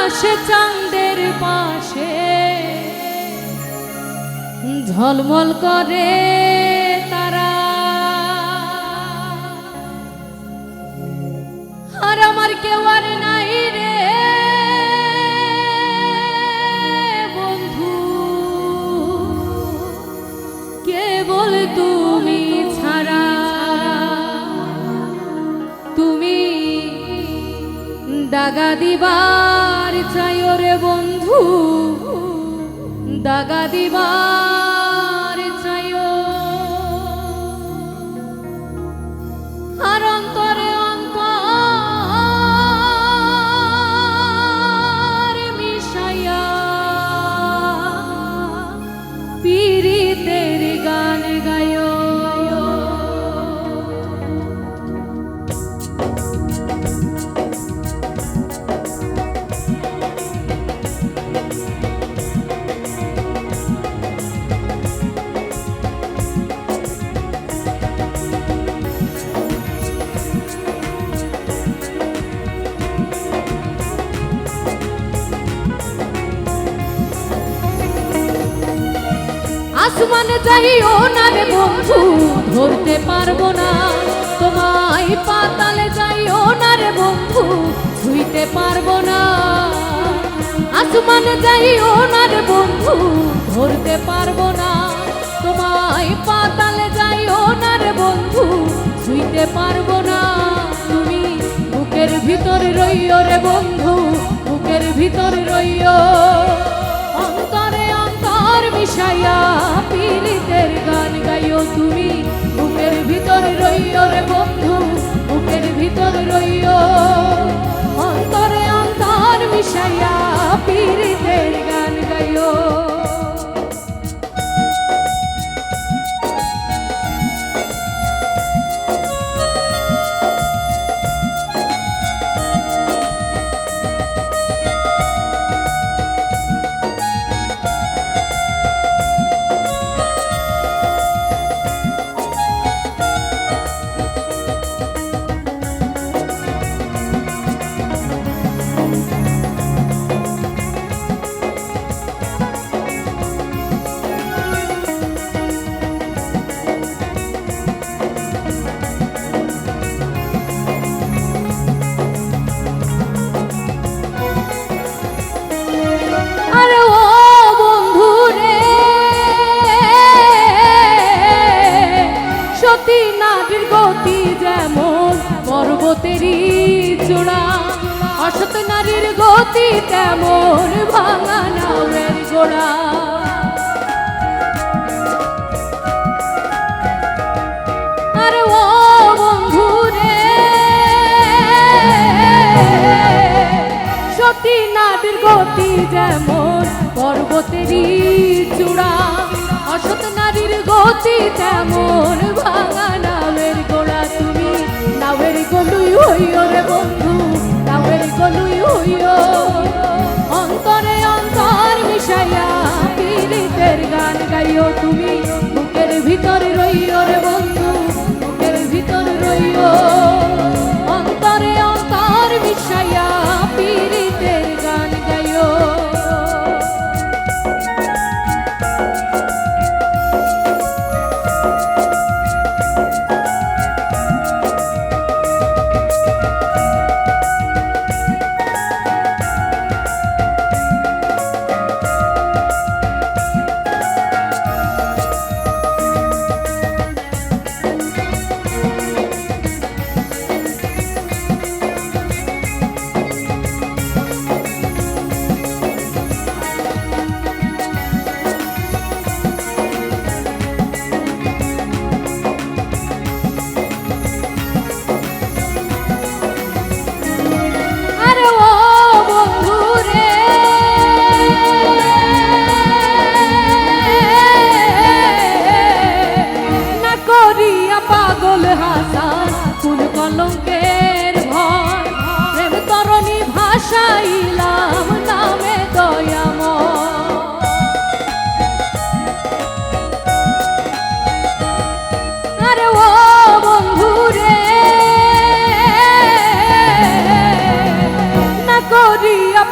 আকাশে চাঁদের পাশে ঝলমল করে তারা, আর আমার কেউ আর নাই রে বন্ধু, কেবল তুমি ছাড়া। তুমি দাগা দিবার চাইও রে বন্ধু, দাগা দিবার চাইও, আর অন্তরে অন্তর মিশাইয়া পীড়িতের গান গায়ো। আসমানে যাইও না রে বন্ধু, ধরতে পারবো না তোমায়। পাতালে যাইও না রে বন্ধু, ছুঁইতে পারবো না। আসমানে যাইও না রে বন্ধু, ধরতে পারবো না তোমায়। পাতালে যাইও না রে বন্ধু, ছুঁইতে পারবো না। তুমি বুকের ভিতর রইও রে বন্ধু, বুকের ভিতর রইও, অন্তরে অন্তর মিশাইয়া পীড়িতের গান গাইও। তুমি বুকের ভিতর রইও রে বন্ধু, বুকের ভিতর রইও, অন্তরে অন্তর মিশাইয়া পীড়িতের গান গাইও। পর্বতেরই চূড়া, অসৎ নারীর গতি তেমন ভাঙা নাওয়ের গোড়া। আরে ও বন্ধু রে, সতী নারীর গতি যেমন পর্বতেরই চূড়া, অসৎ নারীর গতি তেমন ভাঙা নাওয়ের গোড়া। তুমি নাওয়ের গলুই হইও রে বন্ধু, নাওয়ের গলুই হইও, অন্তরে অন্তর মিশাইয়া পীড়িতের গান গাইও। তুমি বুকের ভিতর রইও রে বন্ধু, বুকের ভিতর রইও, অন্তরে অন্তর মিশাইয়া পীড়িতের গান গাইও।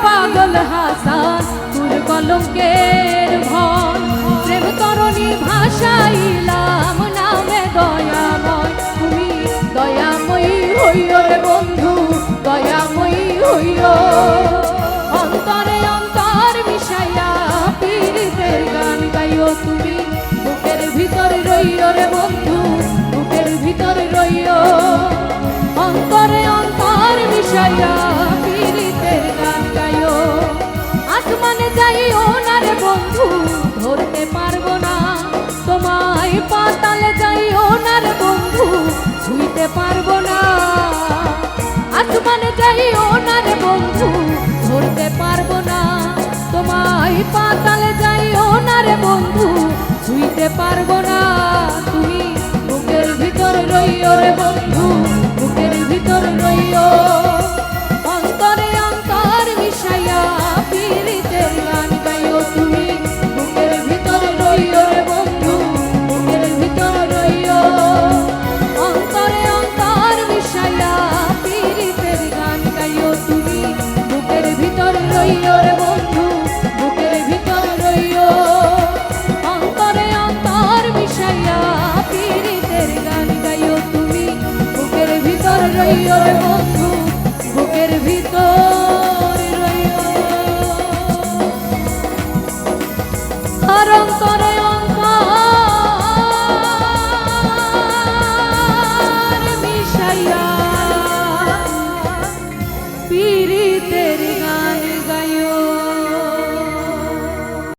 পাগল হাসান তোর কলঙ্কের ভয় প্রেম তরণী ভাষাইলাম নামে দয়াময় তুমি দয়াময়ী হইও রে বন্ধু দয়াময়ী হইও অন্তরে অন্তর মিশাইয়া পীড়িতের গান গাইও তুমি বুকের ভিতর রইও রে বন্ধু বুকের ভিতর রইও অন্তরে অন্তর মিশাইয়া পীড়িতের গান গাইও আসমানে যাইও না রে বন্ধু ধরতে পারবো না তোমায় পাতালে যাইও না রে বন্ধু ছুঁইতে পারবো না আসমানে যাইও না রে বন্ধু ধরতে পারবো না তোমায় পাতালে যাইও না রে বন্ধু ছুঁইতে পারবো না তুমি বুকের ভিতর রইও রে বন্ধু বুকের ভিতর রইও